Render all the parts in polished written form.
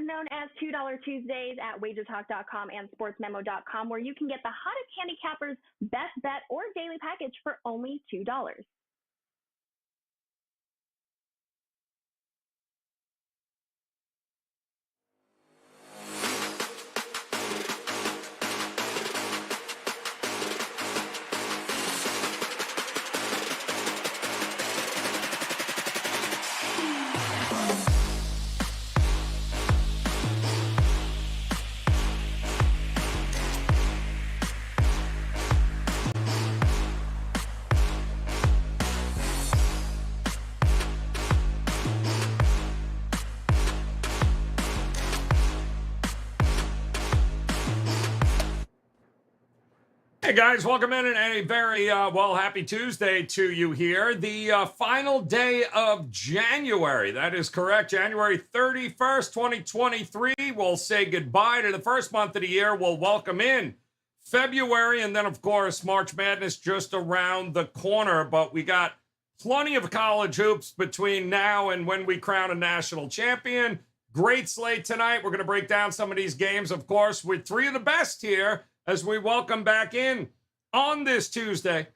known as $2 Tuesdays at WagerTalk.com and SportsMemo.com, where you can get the hottest handicappers' best bet or daily package for only $2. Hey guys, welcome in and a very happy Tuesday to you here. The final day of January. That is correct. January 31st, 2023. We'll say goodbye to the first month of the year. We'll welcome in February, and then of course March Madness just around the corner. But we got plenty of college hoops between now and when we crown a national champion. Great slate tonight. We're going to break down some of these games, of course, with three of the best here as we welcome back in on this Tuesday,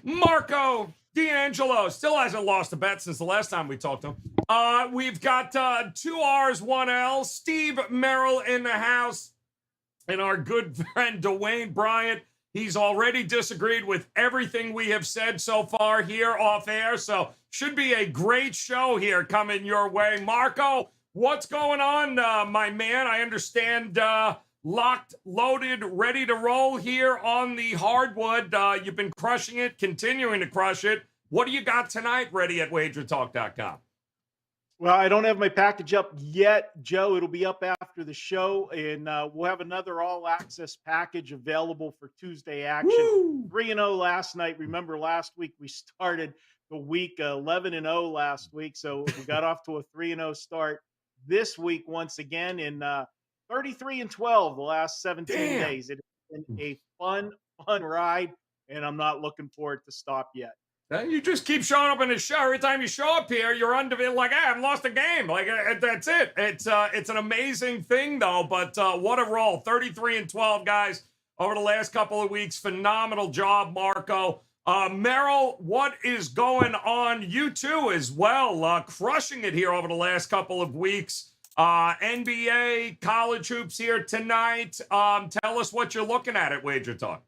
Marco D'Angelo. Still hasn't lost a bet since the last time we talked to him. We've got 2 R's, 1 L, Steve Merrill in the house, and our good friend Dwayne Bryant. He's already disagreed with everything we have said so far here off air, so should be a great show here coming your way. Marco, what's going on, my man? I understand locked, loaded, ready to roll here on the hardwood. You've been crushing it, continuing to crush it. What do you got tonight ready at WagerTalk.com? Well, I don't have my package up yet, Joe. It'll be up after the show, and we'll have another all-access package available for Tuesday action. 3-0 last night. Remember, last week we started the week 11-0 last week, so we got off to a 3-0 start this week once again in 33-12 the last 17 days. It has been a fun ride, and I'm not looking for it to stop yet. You just keep showing up in the show. Every time you show up here, you're undefeated. Like, I haven't lost a game. Like, that's it. It's an amazing thing, though. But what a roll. 33-12, guys, over the last couple of weeks. Phenomenal job, Marco. Merrill, what is going on? You too as well. Crushing it here over the last couple of weeks. NBA, college hoops here tonight. Tell us what you're looking at Wager Talk.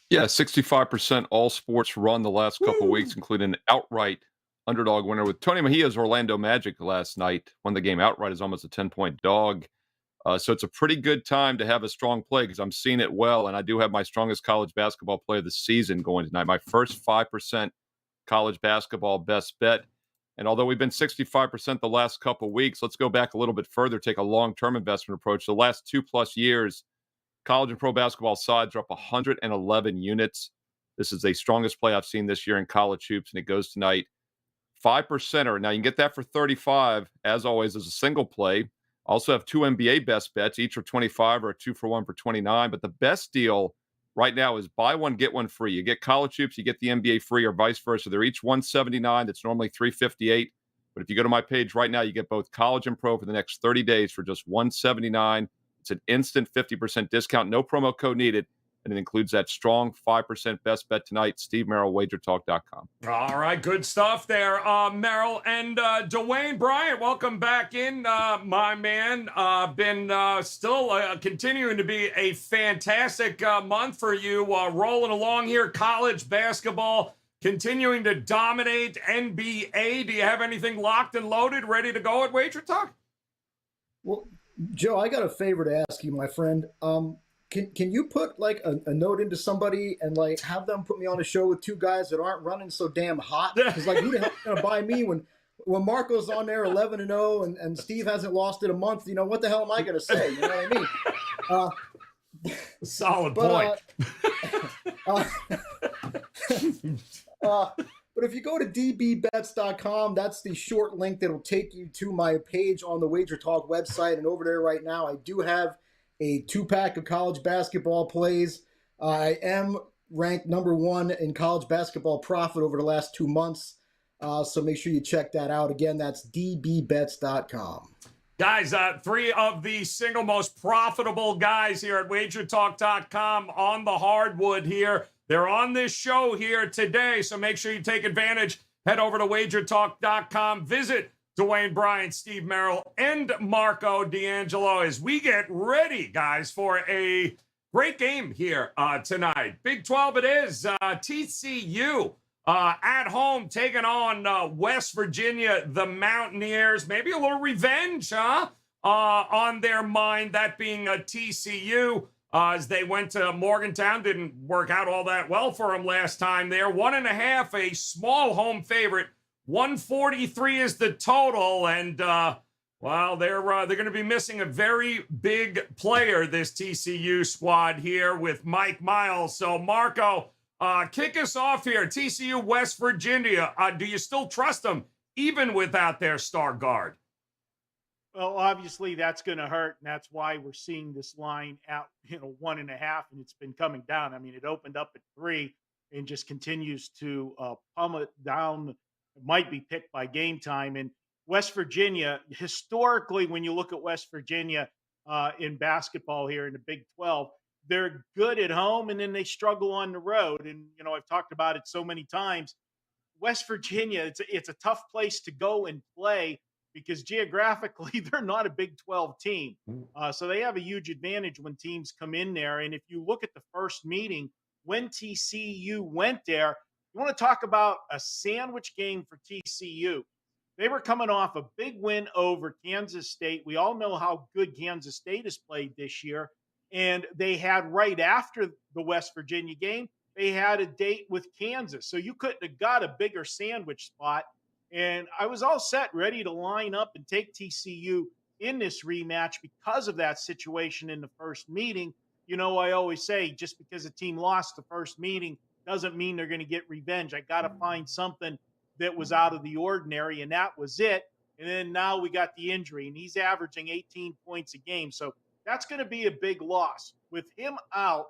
Yeah, 65% all sports run the last couple of weeks, including an outright underdog winner with Tony Mejia's Orlando Magic last night. Won the game outright as almost a 10-point dog. So it's a pretty good time to have a strong play because I'm seeing it well, and I do have my strongest college basketball play of the season going tonight. My first 5% college basketball best bet. And although we've been 65% the last couple of weeks, let's go back a little bit further, take a long-term investment approach. The last 2+ years, college and pro basketball sides are up 111 units. This is the strongest play I've seen this year in college hoops, and it goes tonight. 5%er. Now, you can get that for 35, as always, as a single play. Also have 2 NBA best bets, each for 25 or a 2-for-1 for 29. But the best deal right now is buy one, get one free. You get college hoops, you get the NBA free, or vice versa. They're each $179. That's normally $358. But if you go to my page right now, you get both college and pro for the next 30 days for just $179. It's an instant 50% discount, no promo code needed, and it includes that strong 5% best bet tonight. Steve Merrill, WagerTalk.com. All right, good stuff there, Merrill. And Dwayne Bryant, welcome back in, my man. Been still continuing to be a fantastic month for you, rolling along here. College basketball continuing to dominate. NBA, do you have anything locked and loaded, ready to go at Wager Talk? Well, Joe, I got a favor to ask you, my friend. Can you put like a note into somebody and like have them put me on a show with 2 guys that aren't running so damn hot? Because like, who the hell's gonna buy me when Marco's on there 11-0 and Steve hasn't lost it a month? You know, what the hell am I gonna say? You know what I mean? Solid point. But if you go to dbbets.com, that's the short link that'll take you to my page on the Wager Talk website. And over there right now, I do have a 2-pack of college basketball plays. I am ranked number 1 in college basketball profit over the last 2 months. So make sure you check that out. Again, that's dbbets.com. Guys, three of the single most profitable guys here at WagerTalk.com on the hardwood here. They're on this show here today, so make sure you take advantage. Head over to WagerTalk.com. Visit Dwayne, Brian, Steve Merrill, and Marco D'Angelo as we get ready, guys, for a great game here tonight. Big 12 it is. TCU at home taking on West Virginia, the Mountaineers. Maybe a little revenge, on their mind, that being a TCU. As they went to Morgantown, didn't work out all that well for them last time there. 1.5, a small home favorite. 143 is the total, and well, they're going to be missing a very big player, this TCU squad here with Mike Miles. So, Marco, kick us off here. TCU, West Virginia. Do you still trust them, even without their star guard? Well, obviously that's going to hurt, and that's why we're seeing this line at 1.5, and it's been coming down. I mean, it opened up at 3 and just continues to pummel it down. It might be picked by game time. And West Virginia, historically, when you look at West Virginia in basketball here in the Big 12, they're good at home, and then they struggle on the road. And I've talked about it so many times. West Virginia, it's a tough place to go and play, because geographically they're not a Big 12 team. So they have a huge advantage when teams come in there. And if you look at the first meeting, when TCU went there, you want to talk about a sandwich game for TCU. They were coming off a big win over Kansas State. We all know how good Kansas State has played this year. And they had, right after the West Virginia game, they had a date with Kansas. So you couldn't have got a bigger sandwich spot. And I was all set, ready to line up and take TCU in this rematch because of that situation in the first meeting. I always say, just because a team lost the first meeting doesn't mean they're going to get revenge. I got to find something that was out of the ordinary, and that was it. And then now we got the injury, and he's averaging 18 points a game. So that's going to be a big loss. With him out,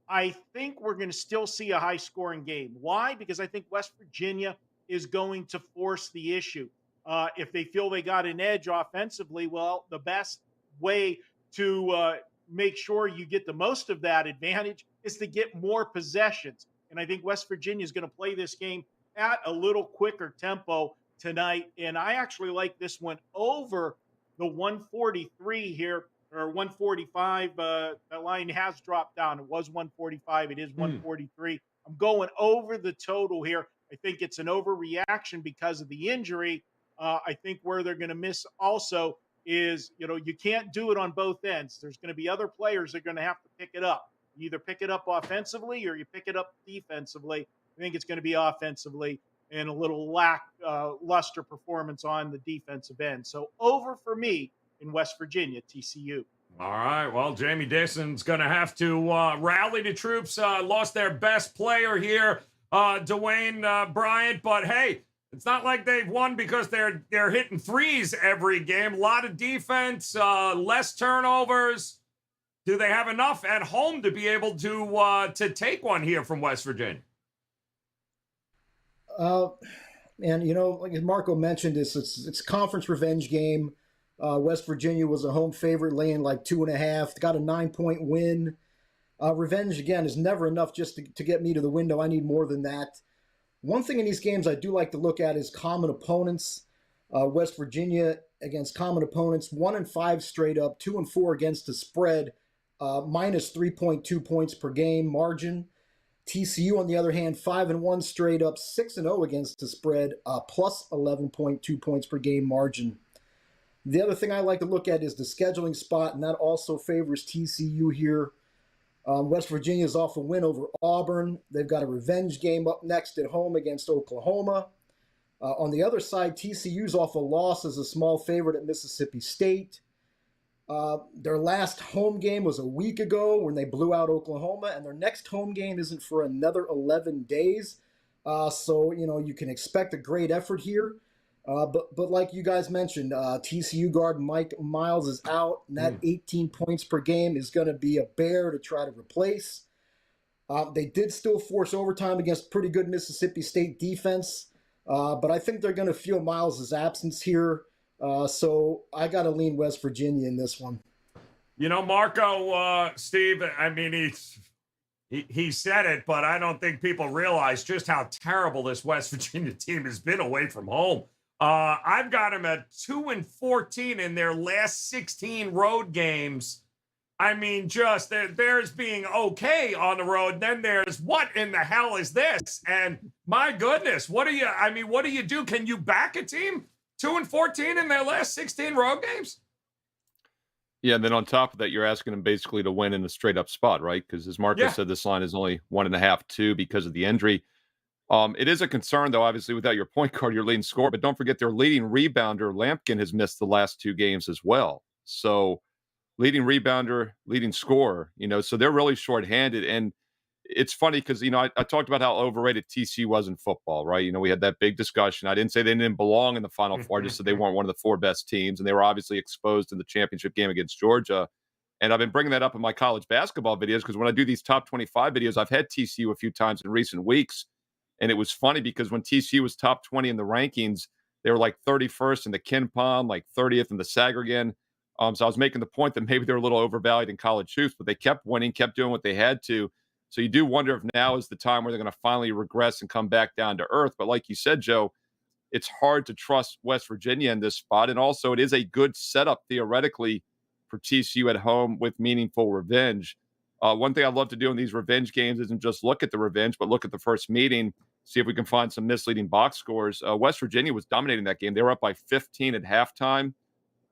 I think we're going to still see a high-scoring game. Why? Because I think West Virginia is going to force the issue. If they feel they got an edge offensively, well, the best way to make sure you get the most of that advantage is to get more possessions. And I think West Virginia is going to play this game at a little quicker tempo tonight. And I actually like this one over the 143 here, or 145. That line has dropped down. It was 145. It is 143. I'm going over the total here. I think it's an overreaction because of the injury. I think where they're going to miss also is, you can't do it on both ends. There's going to be other players that are going to have to pick it up. You either pick it up offensively or you pick it up defensively. I think it's going to be offensively, and a little luster performance on the defensive end. So over for me in West Virginia, TCU. All right. Well, Jamie Dixon's going to have to rally the troops. Lost their best player here, Dwayne Bryant, but hey, it's not like they've won because they're hitting threes every game. A lot of defense, less turnovers. Do they have enough at home to be able to take one here from West Virginia? And like Marco mentioned, it's a conference revenge game. West Virginia was a home favorite, laying like 2.5. Got a 9-point win. Revenge, again, is never enough just to get me to the window. I need more than that. One thing in these games I do like to look at is common opponents. West Virginia against common opponents, 1-5 straight up, 2-4 against the spread, minus 3.2 points per game margin. TCU, on the other hand, 5-1 straight up, 6-0 against the spread, plus 11.2 points per game margin. The other thing I like to look at is the scheduling spot, and that also favors TCU here. West Virginia is off a win over Auburn. They've got a revenge game up next at home against Oklahoma. On the other side, TCU's off a loss as a small favorite at Mississippi State. Their last home game was a week ago when they blew out Oklahoma, and their next home game isn't for another 11 days. So, you can expect a great effort here. But like you guys mentioned, TCU guard Mike Miles is out, and that 18 points per game is going to be a bear to try to replace. They did still force overtime against pretty good Mississippi State defense, but I think they're going to feel Miles' absence here. So I got to lean West Virginia in this one. You know, Marco, Steve, I mean, he said it, but I don't think people realize just how terrible this West Virginia team has been away from home. I've got them at 2-14 in their last 16 road games. I mean, just there's being okay on the road. Then there's what in the hell is this? And my goodness, what do you do? Can you back a team 2-14 in their last 16 road games? Yeah, and then on top of that, you're asking them basically to win in a straight up spot, right? Because as Marco said, this line is only 1.5, 2 because of the injury. It is a concern, though, obviously, without your point guard, your leading scorer. But don't forget their leading rebounder, Lampkin, has missed the last 2 games as well. So leading rebounder, leading scorer, so they're really shorthanded. And it's funny because, I talked about how overrated TCU was in football, right? We had that big discussion. I didn't say they didn't belong in the Final Four. I just said they weren't one of the 4 best teams, and they were obviously exposed in the championship game against Georgia. And I've been bringing that up in my college basketball videos because when I do these top 25 videos, I've had TCU a few times in recent weeks. And it was funny because when TCU was top 20 in the rankings, they were like 31st in the KenPom, like 30th in the Sagrigan. So I was making the point that maybe they're a little overvalued in college hoops, but they kept winning, kept doing what they had to. So you do wonder if now is the time where they're going to finally regress and come back down to earth. But like you said, Joe, it's hard to trust West Virginia in this spot. And also it is a good setup theoretically for TCU at home with meaningful revenge. One thing I love to do in these revenge games isn't just look at the revenge, but look at the first meeting, see if we can find some misleading box scores. West Virginia was dominating that game. They were up by 15 at halftime.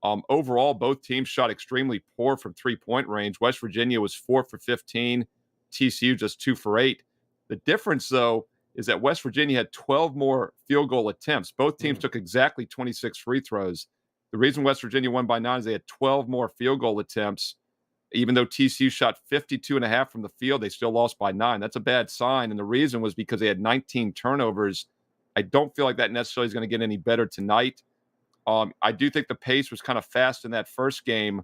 Overall, both teams shot extremely poor from 3-point range. West Virginia was 4 for 15, TCU just 2 for 8. The difference, though, is that West Virginia had 12 more field goal attempts. Both teams took exactly 26 free throws. The reason West Virginia won by 9 is they had 12 more field goal attempts. Even though TCU shot 52.5 from the field, they still lost by 9. That's a bad sign. And the reason was because they had 19 turnovers. I don't feel like that necessarily is going to get any better tonight. I do think the pace was kind of fast in that first game.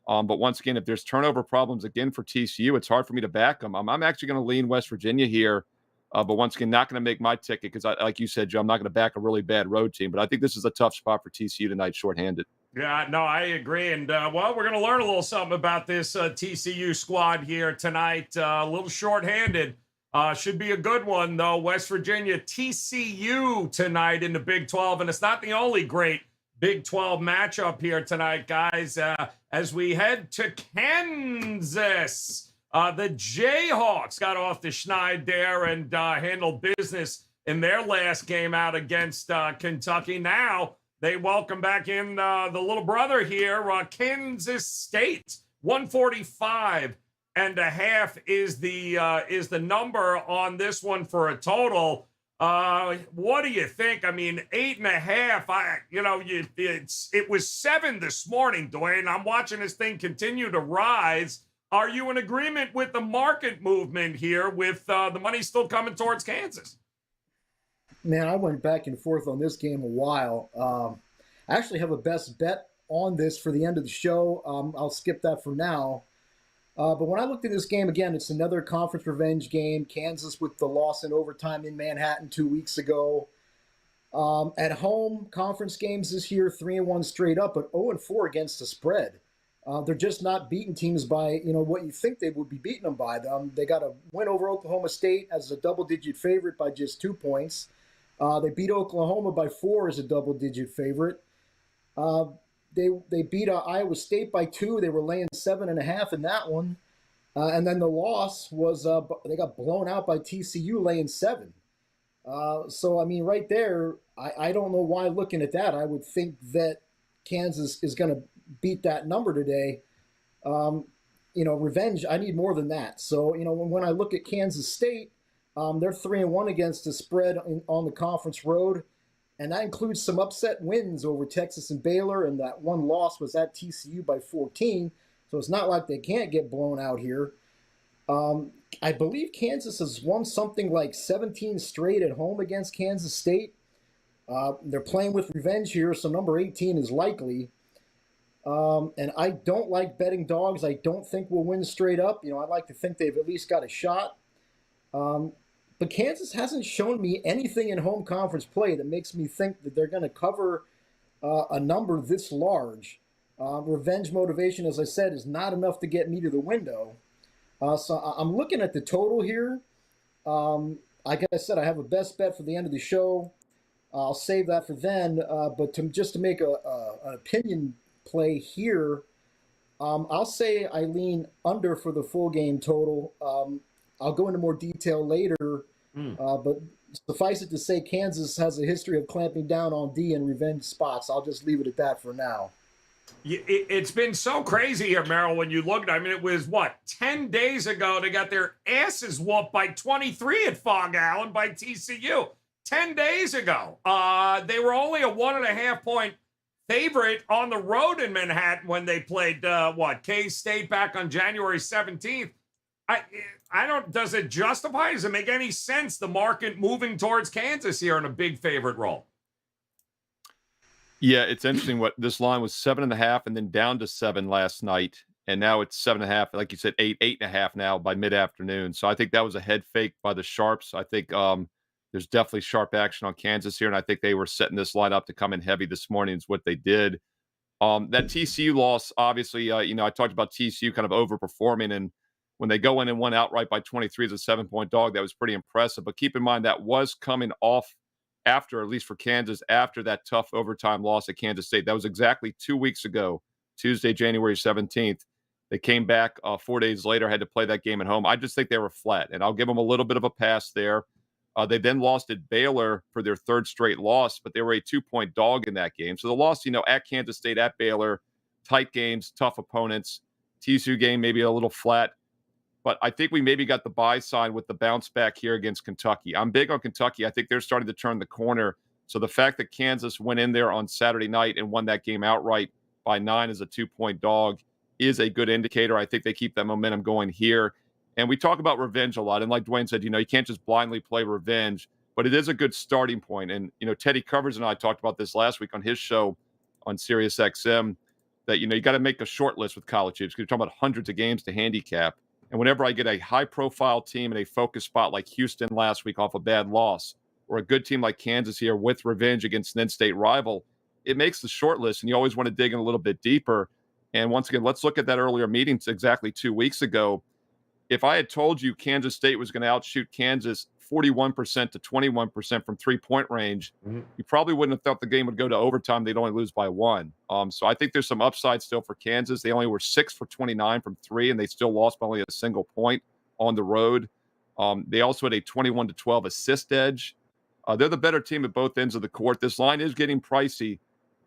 But once again, if there's turnover problems again for TCU, it's hard for me to back them. I'm actually going to lean West Virginia here. But once again, not going to make my ticket because, like you said, Joe, I'm not going to back a really bad road team. But I think this is a tough spot for TCU tonight, shorthanded. Yeah, no, I agree. And, well, we're going to learn a little something about this TCU squad here tonight. A little shorthanded. Should be a good one, though. West Virginia, TCU tonight in the Big 12. And it's not the only great Big 12 matchup here tonight, guys. As we head to Kansas, the Jayhawks got off the schneid there and handled business in their last game out against Kentucky. Now they welcome back in the little brother here, Kansas State. 145.5 is the number on this one for a total. What do you think? I mean, 8.5. It was 7 this morning, Dwayne. I'm watching this thing continue to rise. Are you in agreement with the market movement here with the money still coming towards Kansas? Man, I went back and forth on this game a while. I actually have a best bet on this for the end of the show. I'll skip that for now. But when I looked at this game again, it's another conference revenge game. Kansas with the loss in overtime in Manhattan 2 weeks ago. At home, conference games this year, 3-1 straight up, but 0-4 against the spread. They're just not beating teams by, what you think they would be beating them by. They got a win over Oklahoma State as a double-digit favorite by just 2 points. They beat Oklahoma by 4 as a double-digit favorite. They beat Iowa State by 2. They were laying 7.5 in that one. And then the loss was they got blown out by TCU laying 7. So, I mean, right there, I don't know why looking at that. I would think that Kansas is going to beat that number today. Revenge, I need more than that. So, when I look at Kansas State, they're 3-1 against the spread on the conference road. And that includes some upset wins over Texas and Baylor, and that one loss was at TCU by 14. So it's not like they can't get blown out here. I believe Kansas has won something like 17 straight at home against Kansas State. They're playing with revenge here, so number 18 is likely. And I don't like betting dogs. I don't think we'll win straight up. I'd like to think they've at least got a shot. But Kansas hasn't shown me anything in home conference play that makes me think that they're going to cover a number this large. Revenge motivation, as I said, is not enough to get me to the window. So I'm looking at the total here. Like I said, I have a best bet for the end of the show. I'll save that for then. But just to make an opinion play here, I'll say I lean under for the full game total. I'll go into more detail later, but suffice it to say, Kansas has a history of clamping down on D and revenge spots. I'll just leave it at that for now. It's been so crazy here, Merrill, when you look at it. I mean, it was, 10 days ago they got their asses whooped by 23 at Fog Allen by TCU. 10 days ago. They were only a 1.5-point favorite on the road in Manhattan when they played, K-State back on January 17th. I don't, does it justify, does it make any sense, the market moving towards Kansas here in a big favorite role? Yeah, it's interesting. What this line was 7.5 and then down to 7 last night. And now it's 7.5, like you said, 8.5 now by mid-afternoon. So I think that was a head fake by the Sharps. I think there's definitely sharp action on Kansas here. And I think they were setting this line up to come in heavy this morning is what they did. That TCU loss, obviously, I talked about TCU kind of overperforming. And when they go in and won outright by 23 as a 7-point dog, that was pretty impressive. But keep in mind, that was coming off after, at least for Kansas, after that tough overtime loss at Kansas State. That was exactly 2 weeks ago, Tuesday, January 17th. They came back 4 days later, had to play that game at home. I just think they were flat, and I'll give them a little bit of a pass there. They then lost at Baylor for their third straight loss, but they were a 2-point dog in that game. So the loss, at Kansas State, at Baylor, tight games, tough opponents. TCU game maybe a little flat. But I think we maybe got the buy sign with the bounce back here against Kentucky. I'm big on Kentucky. I think they're starting to turn the corner. So the fact that Kansas went in there on Saturday night and won that game outright by 9 as a 2-point dog is a good indicator. I think they keep that momentum going here. And we talk about revenge a lot. And like Dwayne said, you can't just blindly play revenge, but it is a good starting point. And, Teddy Covers and I talked about this last week on his show on Sirius XM that, you got to make a short list with college hoops because you're talking about hundreds of games to handicap. And whenever I get a high-profile team in a focus spot like Houston last week off a bad loss, or a good team like Kansas here with revenge against an in-state rival, it makes the short list, and you always want to dig in a little bit deeper. And once again, let's look at that earlier meeting exactly 2 weeks ago. If I had told you Kansas State was going to outshoot Kansas 41% to 21% from three-point range, you probably wouldn't have thought the game would go to overtime. They'd only lose by 1. So I think there's some upside still for Kansas. They only were 6 for 29 from 3, and they still lost by only a single point on the road. They also had a 21 to 12 assist edge. They're the better team at both ends of the court. This line is getting pricey,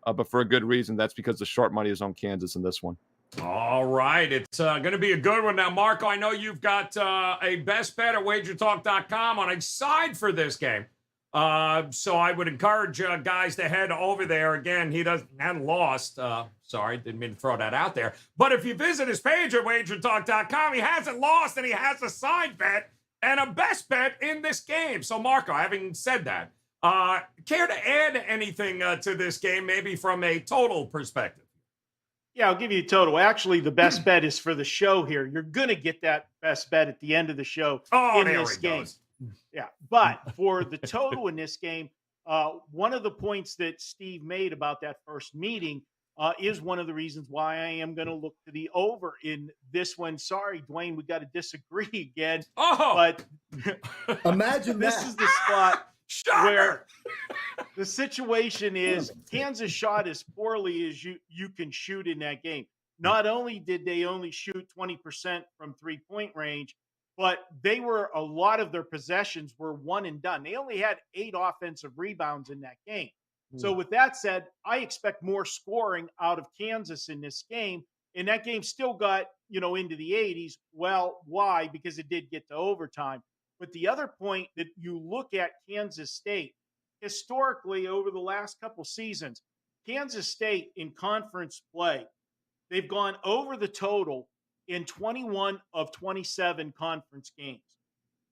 but for a good reason. That's because the sharp money is on Kansas in this one. All right. It's going to be a good one. Now, Marco, I know you've got a best bet at WagerTalk.com on a side for this game. So I would encourage guys to head over there. Again, he hadn't lost. Sorry, didn't mean to throw that out there. But if you visit his page at WagerTalk.com, he hasn't lost, and he has a side bet and a best bet in this game. So, Marco, having said that, care to add anything to this game, maybe from a total perspective? Yeah, I'll give you a total. Actually, the best bet is for the show here. You're going to get that best bet at the end of the show in this game. Goes. Yeah, but for the total in this game, one of the points that Steve made about that first meeting is one of the reasons why I am going to look to the over in this one. Sorry, Dwayne, we got to disagree again. But imagine this that. is the spot Shocker. Where the situation is Kansas shot as poorly as you can shoot in that game. Not only did they only shoot 20% from three-point range, but a lot of their possessions were one and done. They only had 8 offensive rebounds in that game. So with that said, I expect more scoring out of Kansas in this game. And that game still got, into the 80s. Well, why? Because it did get to overtime. But the other point that you look at Kansas State, historically over the last couple seasons, Kansas State in conference play, they've gone over the total in 21 of 27 conference games.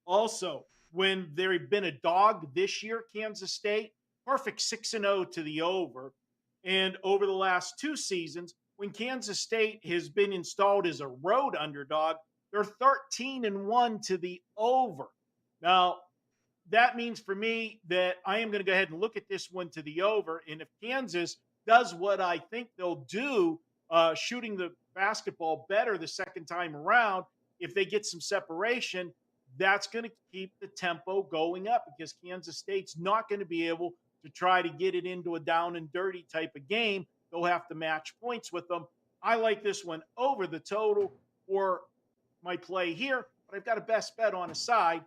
Also, when they've been a dog this year, Kansas State, perfect 6-0 to the over. And over the last 2 seasons, when Kansas State has been installed as a road underdog, they're 13-1 to the over. Now, that means for me that I am going to go ahead and look at this one to the over. And if Kansas does what I think they'll do, shooting the basketball better the second time around, if they get some separation, that's going to keep the tempo going up because Kansas State's not going to be able to try to get it into a down and dirty type of game. They'll have to match points with them. I like this one over the total for my play here, but I've got a best bet on a side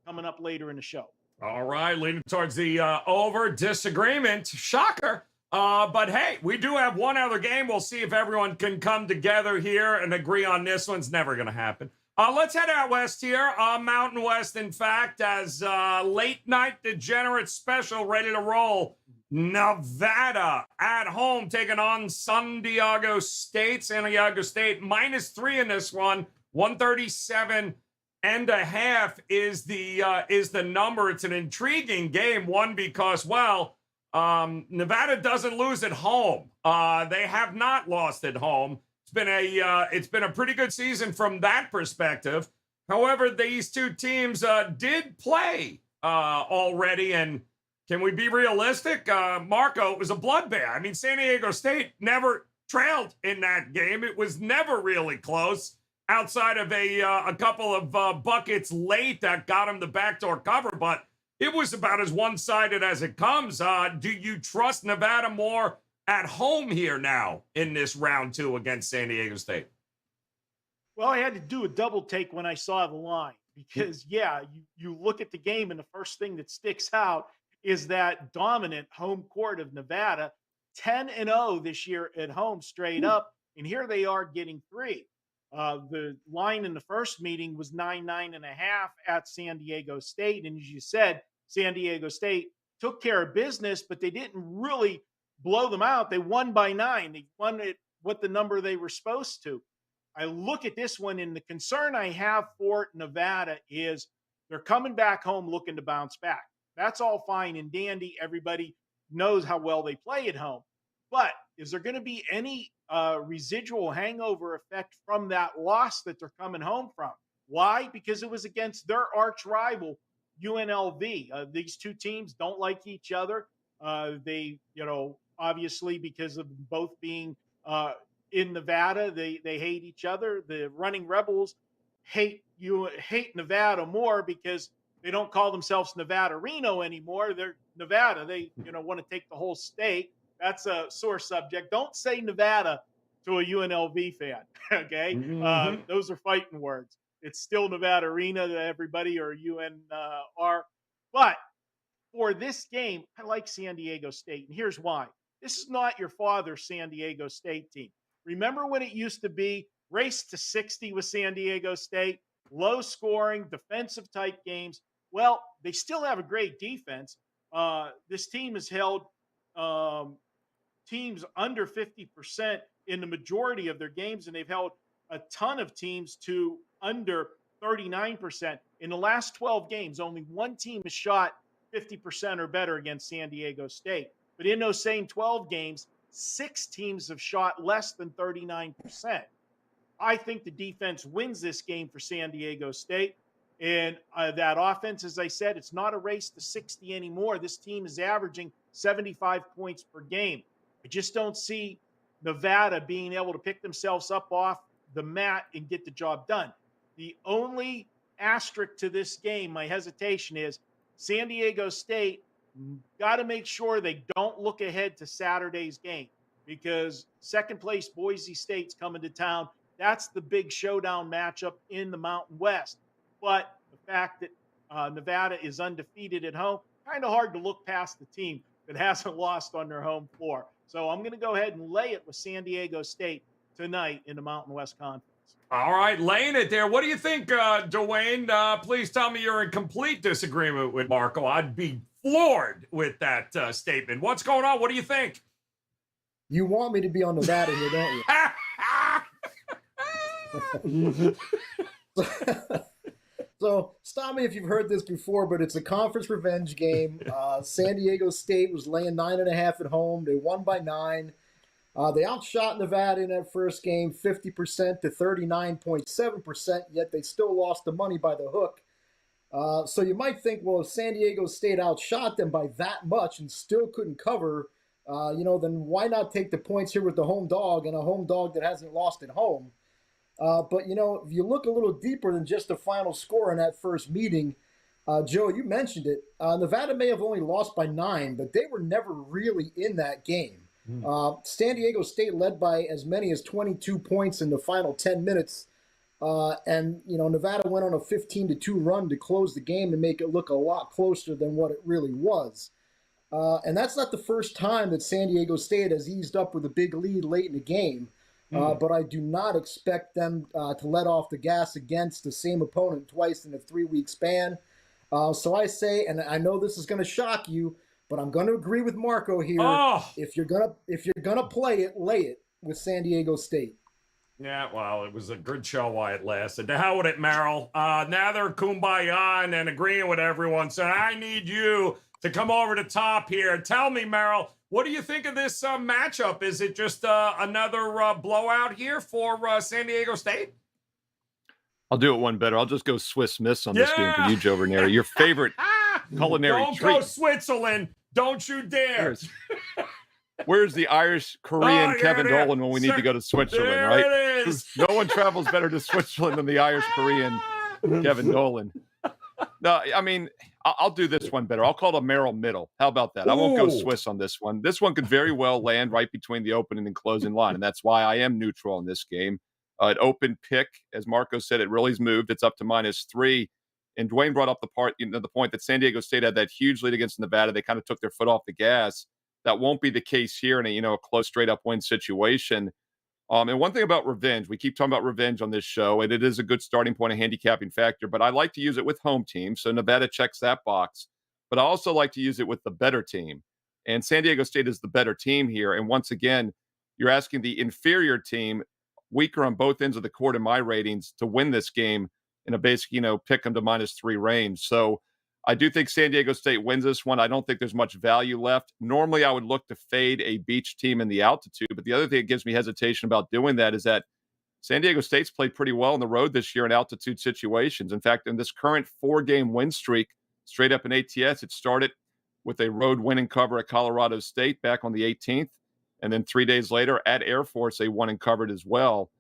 coming up later in the show. All right, leaning towards the over. Disagreement. Shocker. But hey, we do have one other game. We'll see if everyone can come together here and agree on this one's never going to happen. Let's head out west here. Mountain West, in fact, as late night degenerate special ready to roll. Nevada at home taking on San Diego State. San Diego State -3 in this one. 137.5 is the number. It's an intriguing game. One, because, well, Nevada doesn't lose at home. They have not lost at home. It's been a pretty good season from that perspective. However, these two teams did play already, and can we be realistic? Marco, it was a bloodbath. I mean, San Diego State never trailed in that game. It was never really close outside of a couple of buckets late that got them the backdoor cover, but it was about as one-sided as it comes. Do you trust Nevada more at home here now in this round 2 against San Diego State? Well, I had to do a double take when I saw the line because, you look at the game and the first thing that sticks out is that dominant home court of Nevada, 10-0 this year at home straight up, and here they are getting 3. The line in the first meeting was 9.5 at San Diego State, and as you said, San Diego State took care of business, but they didn't really blow them out. They won by 9. They won it what the number they were supposed to. I look at this one, and the concern I have for Nevada is they're coming back home looking to bounce back. That's all fine and dandy. Everybody knows how well they play at home. But is there going to be any residual hangover effect from that loss that they're coming home from? Why? Because it was against their arch rival, UNLV. These two teams don't like each other. They, obviously because of both being in Nevada, they hate each other. The Running Rebels hate Nevada more because they don't call themselves Nevada Reno anymore. They're Nevada. They, want to take the whole state. That's a sore subject. Don't say Nevada to a UNLV fan, okay? Mm-hmm. Those are fighting words. It's still Nevada Arena to everybody, or UNR. But for this game, I like San Diego State, and here's why. This is not your father's San Diego State team. Remember when it used to be race to 60 with San Diego State, low scoring, defensive type games? Well, they still have a great defense. This team has held teams under 50% in the majority of their games, and they've held a ton of teams to under 39%. In the last 12 games, only one team has shot 50% or better against San Diego State. But in those same 12 games, 6 teams have shot less than 39%. I think the defense wins this game for San Diego State. And that offense, as I said, it's not a race to 60 anymore. This team is averaging 75 points per game. I just don't see Nevada being able to pick themselves up off the mat and get the job done. The only asterisk to this game, my hesitation is San Diego State got to make sure they don't look ahead to Saturday's game because second place Boise State's coming to town. That's the big showdown matchup in the Mountain West. But the fact that Nevada is undefeated at home, kind of hard to look past the team that hasn't lost on their home floor. So I'm going to go ahead and lay it with San Diego State tonight in the Mountain West Conference. All right, laying it there. What do you think, Dwayne? Please tell me you're in complete disagreement with Marco. I'd be floored with that statement. What's going on? What do you think? You want me to be on Nevada here, don't you? So stop me if you've heard this before, but it's a conference revenge game. San Diego State was laying 9.5 at home. They won by 9. They outshot Nevada in that first game 50% to 39.7%, yet they still lost the money by the hook. So you might think, well, if San Diego State outshot them by that much and still couldn't cover, then why not take the points here with the home dog and a home dog that hasn't lost at home? But, if you look a little deeper than just the final score in that first meeting, Joe, you mentioned it. Nevada may have only lost by 9, but they were never really in that game. San Diego State led by as many as 22 points in the final 10 minutes. And Nevada went on a 15-2 run to close the game and make it look a lot closer than what it really was. And that's not the first time that San Diego State has eased up with a big lead late in the game. But I do not expect them to let off the gas against the same opponent twice in a 3-week span. So I say, and I know this is going to shock you, but I'm going to agree with Marco here. Oh. If you're gonna play it, lay it with San Diego State. Yeah, well, it was a good show while it lasted. To hell with it, Merrill. Now they're kumbaya and agreeing with everyone. So I need you to come over the top here. Tell me, Merrill, what do you think of this matchup? Is it just another blowout here for San Diego State? I'll do it one better. I'll just go Swiss Miss on this game for you, Joe Ranieri. Your favorite culinary Don't treat. go Switzerland. Don't you dare. Where's the Irish Korean Kevin Dolan when we need to go to Switzerland, there right? It is. No one travels better to Switzerland than the Irish Korean Kevin Dolan. No, I mean, I'll do this one better. I'll call it a Merrill Middle. How about that? I won't go Swiss on this one. This one could very well land right between the opening and closing line, and that's why I am neutral in this game. An open pick, as Marco said, it really's moved. It's up to -3. And Dwayne brought up the point that San Diego State had that huge lead against Nevada. They kind of took their foot off the gas. That won't be the case here in a close, straight-up win situation. And one thing about revenge, we keep talking about revenge on this show, and it is a good starting point, a handicapping factor, but I like to use it with home teams, so Nevada checks that box. But I also like to use it with the better team. And San Diego State is the better team here. And once again, you're asking the inferior team, weaker on both ends of the court in my ratings, to win this game in a basic, pick them to -3 range. So I do think San Diego State wins this one. I don't think there's much value left. Normally, I would look to fade a beach team in the altitude, but the other thing that gives me hesitation about doing that is that San Diego State's played pretty well on the road this year in altitude situations. In fact, in this current 4-game win streak, straight up in ATS, it started with a road win and cover at Colorado State back on the 18th. And then 3 days later at Air Force, they won and covered as well.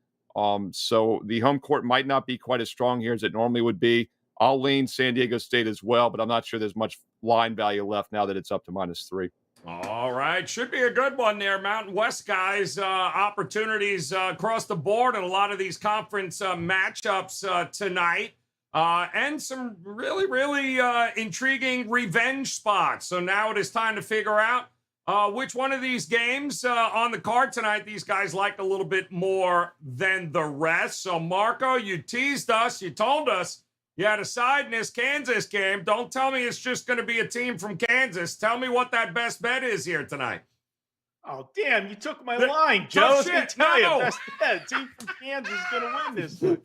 So the home court might not be quite as strong here as it normally would be. I'll lean San Diego State as well, but I'm not sure there's much line value left now that it's up to -3. All right. Should be a good one there. Mountain West guys, opportunities across the board in a lot of these conference matchups tonight. And some really, really intriguing revenge spots. So now it is time to figure out which one of these games on the card tonight these guys liked a little bit more than the rest. So, Marco, you teased us. You told us you had a side in this Kansas game. Don't tell me it's just going to be a team from Kansas. Tell me what that best bet is here tonight. Oh, damn, you took my line, Joe. Shit, Let me tell no. you, best bet. Team from Kansas is going to win this one.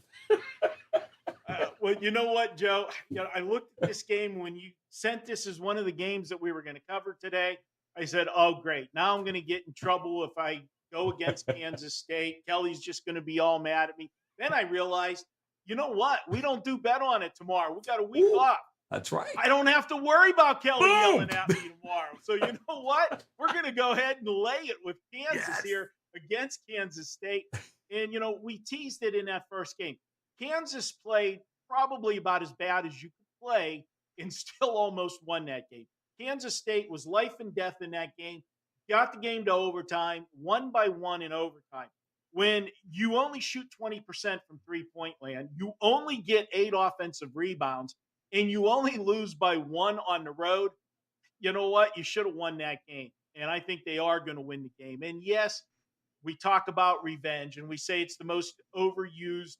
Well, you know what, Joe? I looked at this game when you sent this as one of the games that we were going to cover today. I said, oh, great. Now I'm going to get in trouble if I go against Kansas State. Kelly's just going to be all mad at me. Then I realized, you know what? We don't do bet on it tomorrow. We got a week off. That's right. I don't have to worry about Kelly yelling at me tomorrow. So you know what? We're going to go ahead and lay it with Kansas here against Kansas State. And, we teased it in that first game. Kansas played probably about as bad as you could play and still almost won that game. Kansas State was life and death in that game, got the game to overtime, 1-1 in overtime. When you only shoot 20% from three-point land, you only get 8 offensive rebounds, and you only lose by 1 on the road, you know what? You should have won that game. And I think they are going to win the game. And yes, we talk about revenge, and we say it's the most overused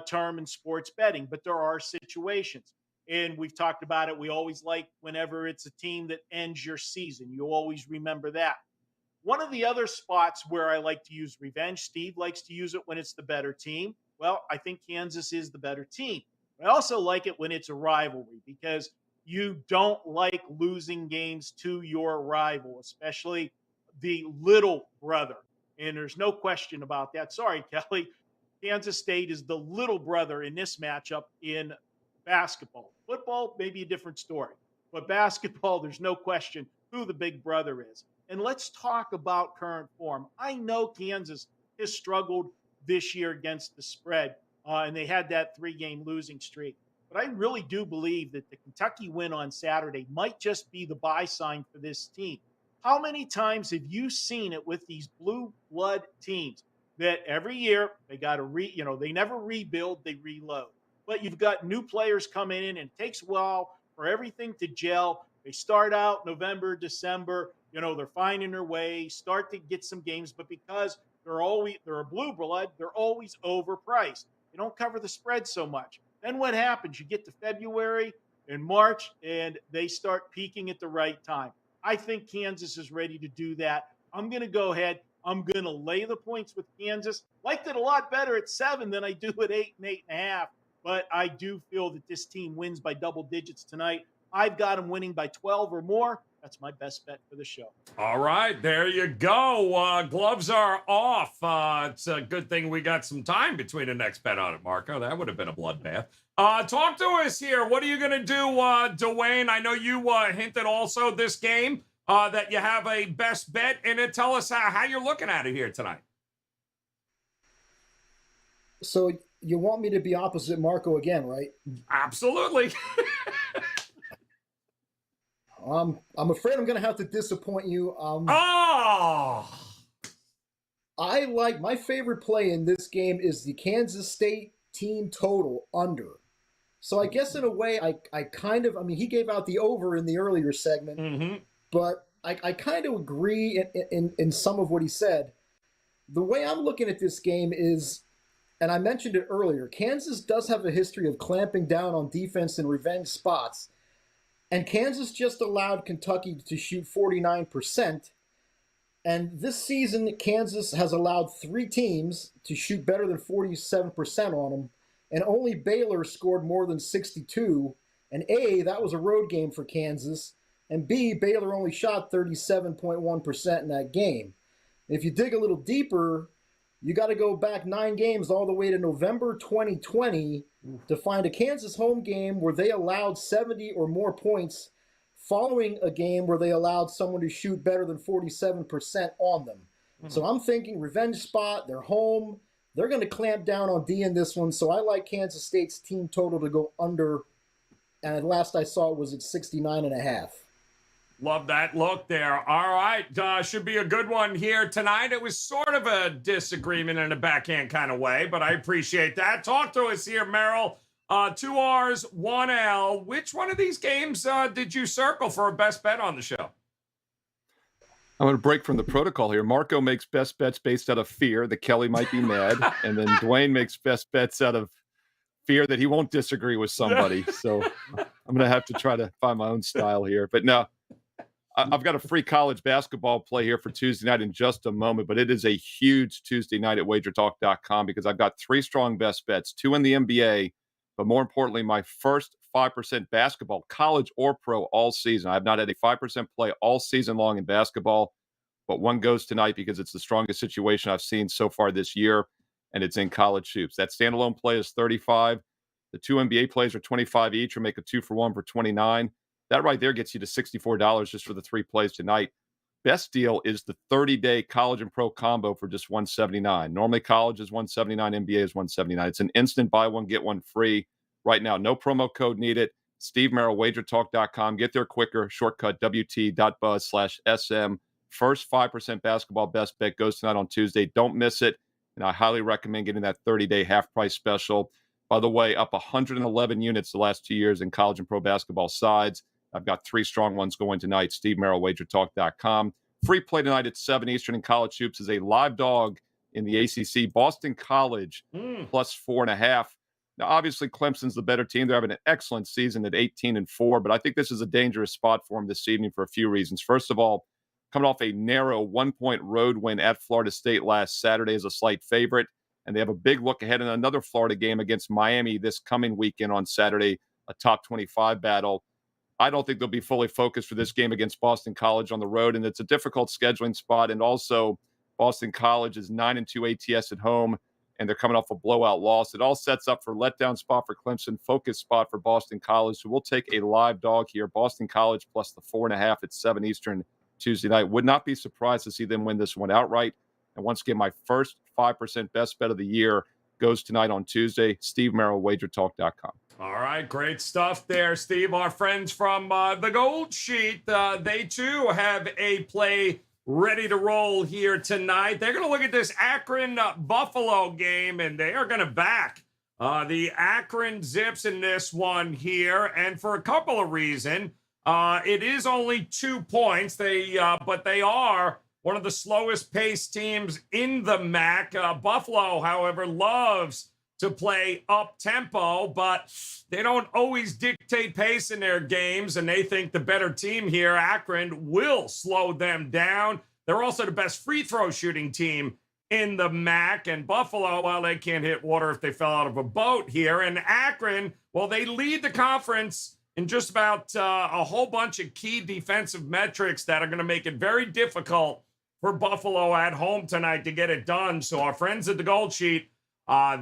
term in sports betting, but there are situations. And we've talked about it. We always like whenever it's a team that ends your season. You always remember that. One of the other spots where I like to use revenge, Steve likes to use it when it's the better team. Well, I think Kansas is the better team. I also like it when it's a rivalry because you don't like losing games to your rival, especially the little brother. And there's no question about that. Sorry, Kelly. Kansas State is the little brother in this matchup in basketball. Football, maybe a different story. But basketball, there's no question who the big brother is. And let's talk about current form. I know Kansas has struggled this year against the spread, and they had that 3-game losing streak. But I really do believe that the Kentucky win on Saturday might just be the buy sign for this team. How many times have you seen it with these blue blood teams that every year they got to they never rebuild, they reload. But you've got new players coming in, and it takes a while for everything to gel. They start out November, December, they're finding their way, start to get some games, but because they're a blue blood, they're always overpriced. They don't cover the spread so much. Then what happens? You get to February and March, and they start peaking at the right time. I think Kansas is ready to do that. I'm going to go ahead. I'm going to lay the points with Kansas. Liked it a lot better at 7 than I do at 8 and 8.5. But I do feel that this team wins by double digits tonight. I've got them winning by 12 or more. That's my best bet for the show. All right, there you go. Gloves are off. It's a good thing we got some time between the next bet on it, Marco. That would have been a bloodbath. Talk to us here. What are you going to do, Dwayne? I know you hinted also this game that you have a best bet in it. Tell us how you're looking at it here tonight. So you want me to be opposite Marco again, right? Absolutely. I'm afraid I'm going to have to disappoint you. Oh! My favorite play in this game is the Kansas State team total under. So I guess in a way, he gave out the over in the earlier segment, but I kind of agree in some of what he said. The way I'm looking at this game is, and I mentioned it earlier, Kansas does have a history of clamping down on defense in revenge spots. And Kansas just allowed Kentucky to shoot 49%. And this season, Kansas has allowed 3 teams to shoot better than 47% on them. And only Baylor scored more than 62. And A, that was a road game for Kansas. And B, Baylor only shot 37.1% in that game. If you dig a little deeper, you got to go back 9 games all the way to November 2020 to find a Kansas home game where they allowed 70 or more points following a game where they allowed someone to shoot better than 47% on them. So I'm thinking revenge spot, they're home, they're going to clamp down on D in this one. So I like Kansas State's team total to go under, and at last I saw it was at 69.5. Love that look there. All right. Should be a good one here tonight. It was sort of a disagreement in a backhand kind of way, but I appreciate that. Talk to us here, Merrill. 2 R's, 1 L. Which one of these games did you circle for a best bet on the show? I'm going to break from the protocol here. Marco makes best bets based out of fear that Kelly might be mad, and then Dwayne makes best bets out of fear that he won't disagree with somebody. So I'm going to have to try to find my own style here. But no, I've got a free college basketball play here for Tuesday night in just a moment, but it is a huge Tuesday night at WagerTalk.com because I've got 3 strong best bets, 2 in the NBA, but more importantly, my first 5% basketball, college or pro, all season. I have not had a 5% play all season long in basketball, but one goes tonight because it's the strongest situation I've seen so far this year, and it's in college hoops. That standalone play is 35. The 2 NBA plays are 25 each, or make a 2-for-1 for 29. That right there gets you to $64 just for the 3 plays tonight. Best deal is the 30-day college and pro combo for just $179. Normally college is $179, NBA is $179. It's an instant buy one, get one free right now. No promo code needed. Steve Merrill, WagerTalk.com. Get there quicker. Shortcut WT.buzz/SM. First 5% basketball best bet goes tonight on Tuesday. Don't miss it. And I highly recommend getting that 30-day half price special. By the way, up 111 units the last 2 years in college and pro basketball sides. I've got 3 strong ones going tonight. Steve Merrill, WagerTalk.com. Free play tonight at 7 Eastern in college hoops is a live dog in the ACC. Boston College plus 4.5. Now, obviously, Clemson's the better team. They're having an excellent season at 18-4, but I think this is a dangerous spot for them this evening for a few reasons. First of all, coming off a narrow 1-point road win at Florida State last Saturday as a slight favorite, and they have a big look ahead in another Florida game against Miami this coming weekend on Saturday, a top 25 battle. I don't think they'll be fully focused for this game against Boston College on the road, and it's a difficult scheduling spot. And also, Boston College is 9-2 ATS at home, and they're coming off a blowout loss. It all sets up for letdown spot for Clemson, focus spot for Boston College. So we'll take a live dog here. Boston College plus the 4.5 at 7 Eastern Tuesday night. Would not be surprised to see them win this one outright. And once again, my first 5% best bet of the year goes tonight on Tuesday. Steve Merrill, WagerTalk.com. All right, great stuff there, Steve. Our friends from the Gold Sheet, they too have a play ready to roll here tonight. They're going to look at this Akron-Buffalo game, and they are going to back the Akron Zips in this one here, and for a couple of reasons. It is only 2 points, but they are one of the slowest paced teams in the MAC. Buffalo, however, loves to play up-tempo, but they don't always dictate pace in their games, and they think the better team here, Akron, will slow them down. They're also the best free throw shooting team in the MAC, and Buffalo, well, they can't hit water if they fell out of a boat here. And Akron, well, they lead the conference in just about a whole bunch of key defensive metrics that are going to make it very difficult for Buffalo at home tonight to get it done. So our friends at the Gold Sheet,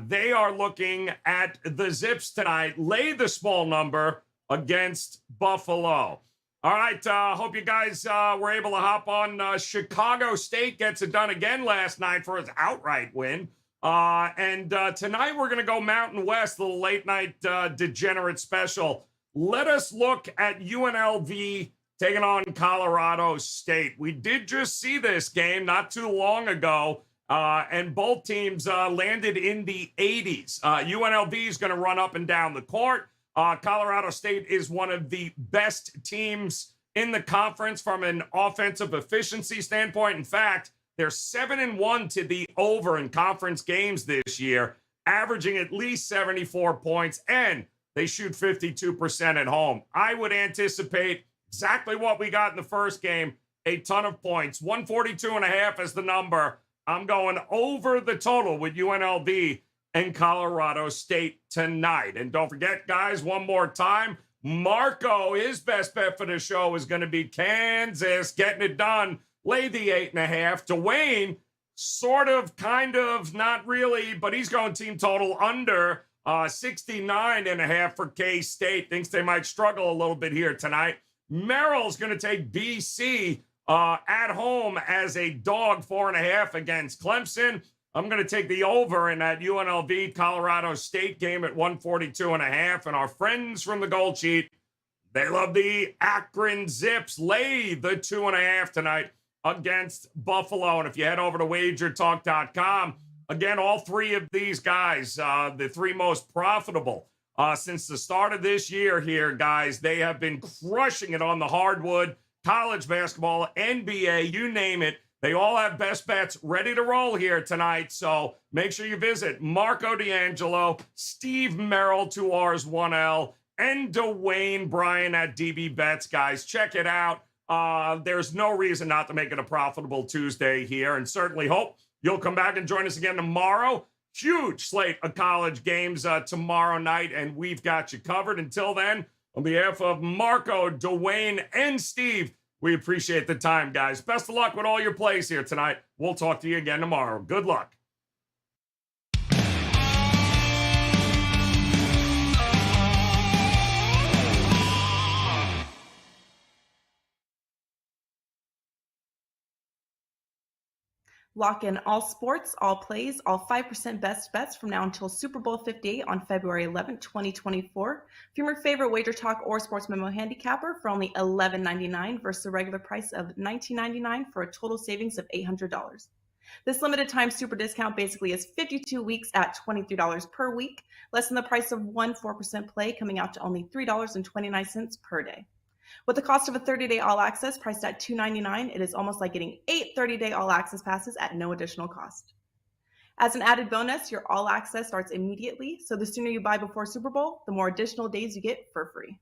they are looking at the Zips tonight, lay the small number against Buffalo. All right, hope you guys were able to hop on. Chicago State gets it done again last night for its outright win. And tonight we're going to go Mountain West, the late night degenerate special. Let us look at UNLV taking on Colorado State. We did just see this game not too long ago, and both teams landed in the 80s. UNLV is going to run up and down the court. Colorado State is one of the best teams in the conference from an offensive efficiency standpoint. In fact, they're 7-1 to the over in conference games this year, averaging at least 74 points, and they shoot 52% at home. I would anticipate exactly what we got in the first game, a ton of points. 142.5 is the number. I'm going over the total with UNLV and Colorado State tonight. And don't forget, guys, one more time, Marco, his best bet for the show is going to be Kansas getting it done. Lay the 8.5. Dwayne, sort of, kind of, not really, but he's going team total under 69.5 for K-State. Thinks they might struggle a little bit here tonight. Merrill's going to take BC at home as a dog, 4.5 against Clemson. I'm going to take the over in that UNLV Colorado State game at 142.5. And our friends from the Gold Sheet, they love the Akron Zips. Lay the 2.5 tonight against Buffalo. And if you head over to WagerTalk.com, again, all three of these guys, the three most profitable since the start of this year here, guys, they have been crushing it on the hardwood, college basketball, NBA, you name it. They all have best bets ready to roll here tonight. So make sure you visit Marco D'Angelo, Steve Merrill, 2Rs, 1L, and Dwayne Bryan at DB Bets, guys. Check it out. There's no reason not to make it a profitable Tuesday here, and certainly hope you'll come back and join us again tomorrow. Huge slate of college games tomorrow night, and we've got you covered. Until then, on behalf of Marco, Dwayne, and Steve, we appreciate the time, guys. Best of luck with all your plays here tonight. We'll talk to you again tomorrow. Good luck. Lock in all sports, all plays, all 5% best bets from now until Super Bowl 58 on February 11, 2024. From your favorite Wager Talk or Sports Memo handicapper for only $11.99 versus a regular price of $19.99 for a total savings of $800. This limited time super discount basically is 52 weeks at $23 per week, less than the price of one 4% play, coming out to only $3.29 per day. With the cost of a 30-day all-access priced at $2.99, it is almost like getting 8 30-day all-access passes at no additional cost. As an added bonus, your all-access starts immediately, so the sooner you buy before Super Bowl, the more additional days you get for free.